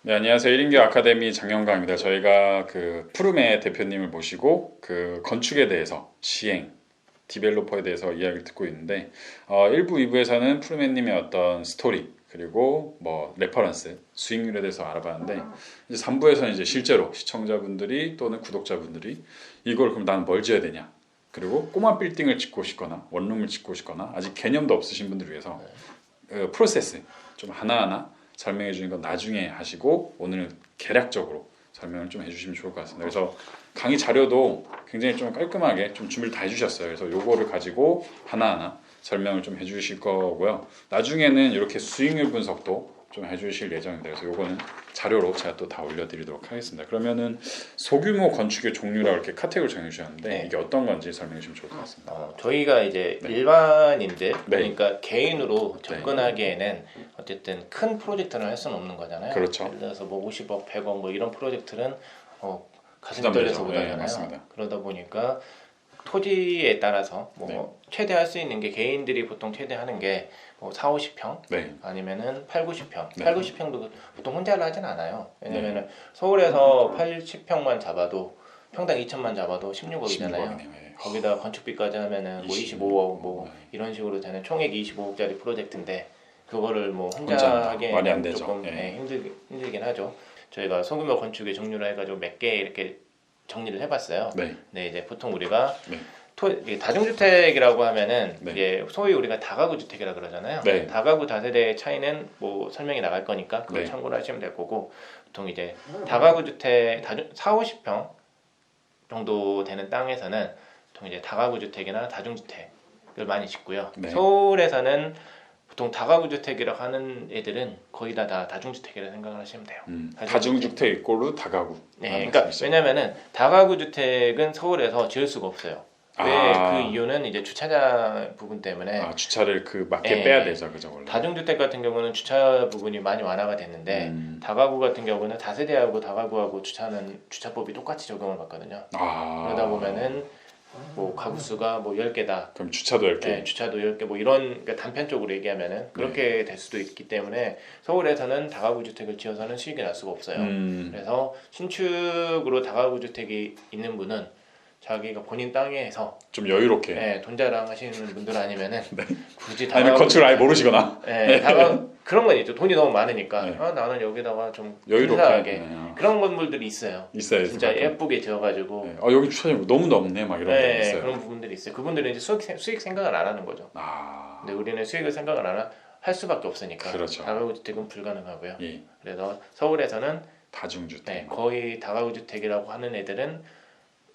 네, 안녕하세요. 1인교 아카데미 장영광입니다. 저희가 그 푸르메 대표님을 모시고 그 건축에 대해서 시행, 디벨로퍼에 대해서 이야기를 듣고 있는데 1부, 2부에서는 푸르메님의 어떤 스토리 그리고 뭐 레퍼런스, 수익률에 대해서 알아봤는데 이제 3부에서는 이제 실제로 시청자분들이 또는 구독자분들이 이걸 그럼 나는 뭘 지어야 되냐? 그리고 꼬마 빌딩을 짓고 싶거나 원룸을 짓고 싶거나 아직 개념도 없으신 분들을 위해서 프로세스 좀 하나하나 설명해 주는 건 나중에 하시고 오늘은 개략적으로 설명을 좀 해주시면 좋을 것 같습니다. 그래서 강의 자료도 굉장히 좀 깔끔하게 좀 준비를 다 해주셨어요. 그래서 요거를 가지고 하나하나 설명을 좀 해주실 거고요. 나중에는 이렇게 수익률 분석도 좀 해주실 예정입니다. 그래서 요거는 자료로 제가 또 다 올려드리도록 하겠습니다. 그러면은 소규모 건축의 종류라고 이렇게 카테고리 정해주셨는데 네. 이게 어떤 건지 설명해 주시면 좋을 것 같습니다. 저희가 이제 네. 일반인들, 네. 그러니까 개인으로 접근하기에는 어쨌든 큰 프로젝트는 할 수는 없는 거잖아요. 그렇죠. 예를 들어서 뭐 50억, 100억 뭐 이런 프로젝트는 가슴 부담되죠. 떨려서 네, 못하잖아요. 맞습니다. 그러다 보니까 토지에 따라서 뭐 네. 최대 할 수 있는 게 개인들이 보통 최대 하는 게 뭐 4, 50평 네. 아니면은 8, 90평. 네. 8, 90평도 보통 혼자 하진 않아요. 왜냐면은 서울에서 80평만 잡아도 평당 2천만 잡아도 16억이잖아요. 16억이네요. 거기다 건축비까지 하면은 뭐 25억 뭐 이런 식으로 되는 총액이 25억짜리 프로젝트인데 그거를 뭐 혼자 많이 안 하기에는 되죠. 조금 예. 힘들긴 하죠. 저희가 소규모 건축의 종류로 해가지고 몇 개 이렇게 정리를 해봤어요. 네. 네, 이제 보통 우리가 네. 이게 다중주택이라고 하면은 네. 이제 소위 우리가 다가구 주택이라 그러잖아요. 네. 다가구 다세대의 차이는 뭐 설명이 나갈 거니까 그걸 네. 참고를 하시면 될 거고 보통 이제 다가구 주택 4, 50평 정도 되는 땅에서는 보통 이제 다가구 주택이나 다중주택을 많이 짓고요. 네. 서울에서는 보통 다가구 주택이라고 하는 애들은 거의 다 다중주택이라고 생각을 하시면 돼요. 다중주택 이꼴로 다가구. 네, 그러니까 왜냐면은 다가구 주택은 서울에서 지을 수가 없어요. 왜 그 이유는 이제 주차장 부분 때문에 주차를 그 맞게 네. 빼야 되죠, 그죠 원래. 다중주택 같은 경우는 주차 부분이 많이 완화가 됐는데 다가구 같은 경우는 다세대하고 다가구하고 주차법이 똑같이 적용을 받거든요. 그러다 보면은 뭐 가구 수가 뭐 10개다. 그럼 주차도 10개. 네, 주차도 10개 뭐 이런 그러니까 단편적으로 얘기하면은 그렇게 될 수도 있기 때문에 서울에서는 다가구 주택을 지어서는 수익이 날 수가 없어요. 그래서 신축으로 다가구 주택이 있는 분은 자기가 본인 땅에서 좀 여유롭게. 네, 돈 자랑하시는 분들 아니면은 굳이 아니면 건축을 아예 모르시거나. 네, 그런 건 있죠. 돈이 너무 많으니까 네. 나는 여기다가 좀 여유롭게. 근사하게 그런 건물들이 있어요. 있어요. 진짜 예쁘게 지어가지고 네. 여기 주차장이 너무 넓네 막 이런 데 있어요. 그런 부분들이 있어요. 그분들은 이제 수익 생각을 안 하는 거죠. 근데 우리는 수익을 생각을 할 수밖에 없으니까 그렇죠. 다가구 주택은 불가능하고요. 예. 그래서 서울에서는 다중주택. 거의 다가구 주택이라고 하는 애들은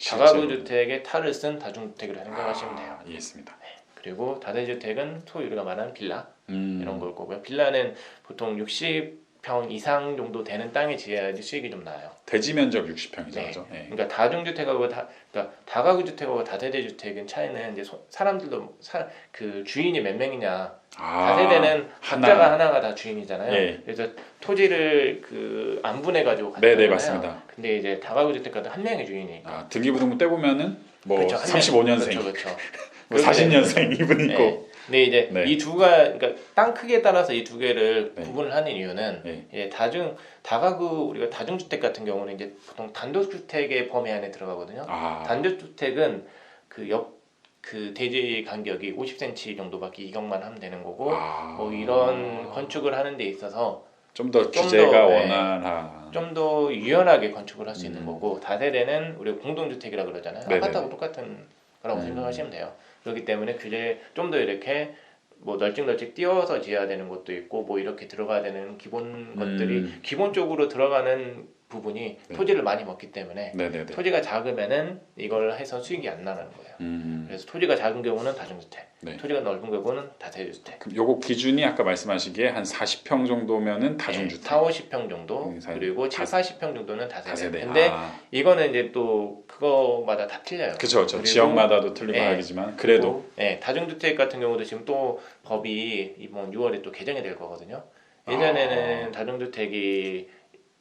다가구 주택의 탈을 쓴 다중주택이라고 생각하시면 돼요. 이해했습니다. 그리고 다세주택은 소위 우리가 말하는 빌라 이런 걸 거고요. 빌라는 보통 60평 이상 정도 되는 땅에 지어야지 수익이 좀 나요. 대지 면적 60평이죠, 네. 그죠? 네. 그러니까 다중주택하고 그러니까 다가구 주택하고 다세대주택은 차이는 이제 사람들도 그 주인이 몇 명이냐. 다세대는 각자가 하나가 다 주인이잖아요. 예. 그래서 토지를 안 분해 가지고 네, 맞습니다. 근데 이제 다가구 주택 같은 한 명의 주인이니까. 등기부등본 떼보면은 뭐 그렇죠, 35년생, 그렇죠. 뭐 40년생 이분 있고. 네. 근데 이제 이 그러니까 땅 크기에 따라서 이 두 개를 구분을 하는 이유는 이제 다가구 우리가 다중주택 같은 경우는 이제 보통 단독주택의 범위 안에 들어가거든요. 단독주택은 그 대지 간격이 50cm 정도밖에 이격만 하면 되는 거고 뭐 이런 건축을 하는 데 있어서 좀 더 규제가 원활한 좀 더 유연하게 건축을 할 수 있는 거고 다세대는 우리가 공동주택이라 그러잖아요. 아파트하고 똑같은 거라고 생각하시면 돼요. 그렇기 때문에 규제 좀 더 이렇게 뭐 널찍널찍 띄워서 지어야 되는 것도 있고 뭐 이렇게 들어가야 되는 기본 것들이 기본적으로 들어가는 부분이 토지를 많이 먹기 때문에 토지가 작으면은 이걸 해서 수익이 안 나는 거예요. 그래서 토지가 작은 경우는 다중주택, 토지가 넓은 경우는 다세주택. 그럼 요거 기준이 아까 말씀하시기에 한 40평 정도면은 다중주택. 4, 50평 정도 그리고 7, 40평 정도는 다세대. 근데 이거는 이제 또 그거마다 다 틀려요. 그렇죠. 지역마다도 틀리고 하겠지만 그래도 다중주택 같은 경우도 지금 또 법이 이번 6월에 또 개정이 될 거거든요. 예전에는 다중주택이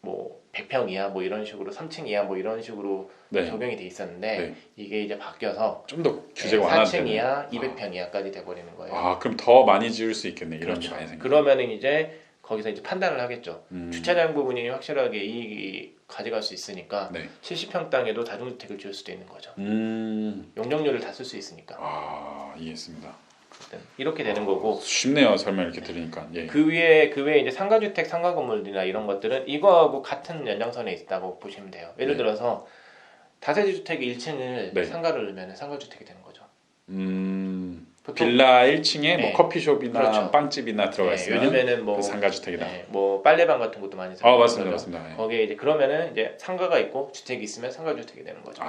뭐 100평 이하 뭐 이런 식으로 3층 이하 뭐 이런 식으로 적용이 돼 있었는데 이게 이제 바뀌어서 좀 더 규제가 완화되는 4층 이하 200평 이하까지 돼 버리는 거예요. 그럼 더 많이 지을 수 있겠네. 이런 게 많이 생겨. 그러면은 이제 거기서 이제 판단을 하겠죠. 주차장 부분이 확실하게 이익이 가져갈 수 있으니까 네. 70평 땅에도 다중주택을 지을 수도 있는 거죠. 용적률을 다 쓸 수 있으니까. 아, 이해했습니다. 이렇게 되는 거고. 쉽네요. 설명 이렇게 들으니까. 예. 그 위에 이제 상가주택, 상가 건물이나 이런 것들은 이거하고 같은 연장선에 있다고 보시면 돼요. 예를 네. 들어서 다세대 주택 1층을 네. 상가를 넣으면 상가주택이 되는 거죠. 보통 빌라 1층에 뭐 네. 커피숍이나 그렇죠. 빵집이나 들어가 있으면 요즘에는 뭐 그 상가주택이다. 뭐 빨래방 같은 것도 많이 들어가요. 맞습니다. 예. 거기에 이제 그러면은 이제 상가가 있고 주택이 있으면 상가주택이 되는 거죠.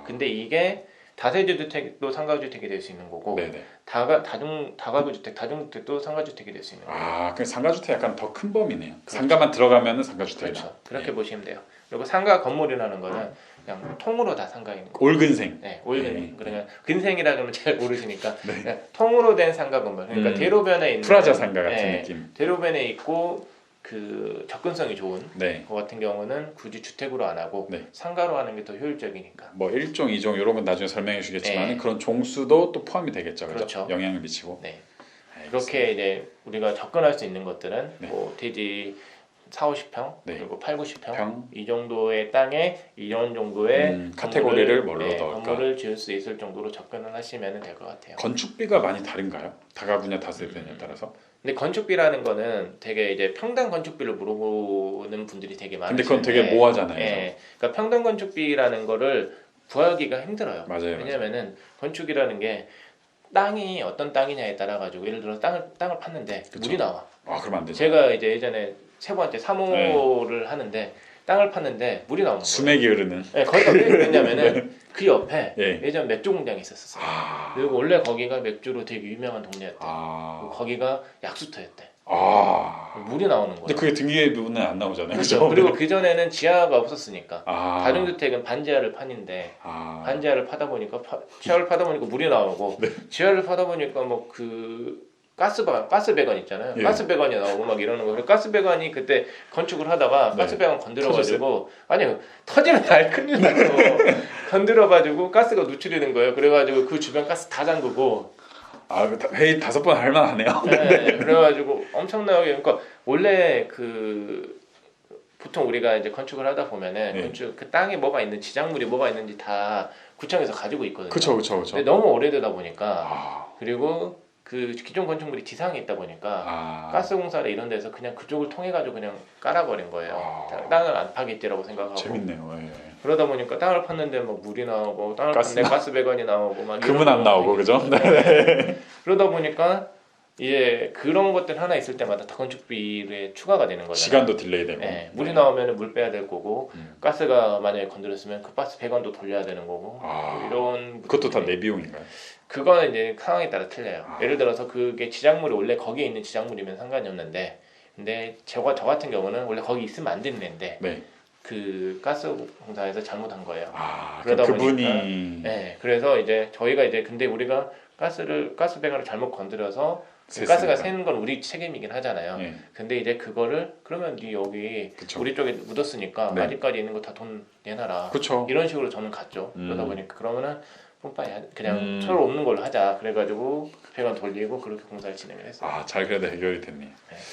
근데 이게 다세대 주택도 상가주택이 될 수 있는 거고 네네. 다가구 주택, 다중주택도 상가주택이 될 수 있는 거예요. 그 상가주택 약간 더 큰 범위네요. 그렇죠. 상가만 들어가면은 상가주택이다. 그렇죠. 그렇게 예. 보시면 돼요. 그리고 상가 건물이라는 거는 그냥 통으로 다 상가인 거예요. 올근생. 네, 올근. 예. 그러면 근생이라 그러면 잘 모르시니까 네. 그냥 통으로 된 상가 건물. 그러니까 대로변에 있는 프라자 상가 같은 네, 느낌. 대로변에 있고 그 접근성이 좋은 네. 그 같은 경우는 굳이 주택으로 안 하고 네. 상가로 하는 게 더 효율적이니까. 뭐 1종, 2종 이런 건 나중에 설명해 주시겠지만 네. 그런 종수도 또 포함이 되겠죠. 그렇죠. 영향을 미치고. 네. 알겠습니다. 그렇게 이제 우리가 접근할 수 있는 것들은 네. 뭐 대지 4, 50평 네. 그리고 8, 90평 평. 이 정도의 땅에 이런 정도의 카테고리를 뭘로 네, 넣을까? 건물을 지을 수 있을 정도로 접근을 하시면 될 것 같아요. 건축비가 많이 다른가요? 다가구냐 다세대냐에 따라서? 근데 건축비라는 거는 되게 이제 평당 건축비를 물어보는 분들이 되게 많으신데 근데 그건 되게 모호하잖아요. 예, 그러니까 평당 건축비라는 거를 구하기가 힘들어요. 맞아요. 왜냐면은 건축이라는 게 땅이 어떤 땅이냐에 따라 가지고 예를 들어 땅을 팠는데 그쵸. 물이 나와. 그러면 안 되죠. 제가 이제 예전에 세부한테 사모를 하는데 땅을 팠는데 물이 나오는 거예요. 수맥이 흐르는. 네, 거기가 왜 그랬냐면은 그 옆에 예. 예전 맥주 공장이 있었어요. 그리고 원래 거기가 맥주로 되게 유명한 동네였대. 그리고 거기가 약수터였대. 물이 나오는 거예요. 근데 그게 등기부는 안 나오잖아요. 그렇죠. 그리고 그 전에는 지하가 없었으니까 다중주택은 반지하를 파는데 반지하를 파다 보니까 지하를 파다 보니까 물이 나오고 네. 지하를 파다 보니까 뭐 그 가스배관 있잖아요. 예. 가스배관이 나오고 막 이러는 거예요. 가스배관이 그때 건축을 하다가 네. 가스배관 건드려가지고 아니 터지면 날 큰일 나서 건드려가지고 가스가 누출이 된 거예요. 그래가지고 그 주변 가스 다 잠그고 회의 5번 할 만하네요. 네, 그래가지고 엄청나게 그러니까 원래 그 보통 우리가 이제 건축을 하다 보면은 네. 건축 그 땅에 뭐가 있는 지작물이 뭐가 있는지 다 구청에서 가지고 있거든요. 그렇죠. 근데 너무 오래되다 보니까 그리고 그 기존 건축물이 지상에 있다 보니까 가스공사나 이런 데서 그냥 그쪽을 통해 가지고 그냥 깔아버린 거예요. 땅을 안 파겠지라고 생각하고. 재밌네요. 예. 그러다 보니까 땅을 팠는데 뭐 물이 나오고 땅을 팠는데 가스배관이 나오고 막 금은 안 나오고 그죠? 네. 그러다 보니까 이제 그런 것들 하나 있을 때마다 다 건축비에 추가가 되는 거잖아요. 시간도 딜레이 되고. 네, 물이 나오면 물 빼야 될 거고 가스가 만약에 건드렸으면 그 가스 배관도 돌려야 되는 거고 이런 그것도 다 내 비용인가요? 그거는 이제 상황에 따라 틀려요. 예를 들어서 그게 지작물이 원래 거기에 있는 지작물이면 상관이 없는데 근데 저 같은 경우는 원래 거기 있으면 안 되는 애인데 네. 그 가스공사에서 잘못한 거예요. 그러다 그분이 보니까, 네, 그래서 이제 저희가 이제 근데 우리가 가스배관을 잘못 건드려서 가스가 새는 건 우리 책임이긴 하잖아요. 네. 근데 이제 그거를 그러면 네 여기 그쵸. 우리 쪽에 묻었으니까 네. 아직까지 있는 거 다 돈 내놔라. 그렇죠. 이런 식으로 저는 갔죠. 그러다 보니까 그러면은 뿜빠이 그냥 서로 없는 걸로 하자. 그래가지고 배관 돌리고 그렇게 공사를 진행을 했어요. 잘 그래도 해결이 됐네요. 네.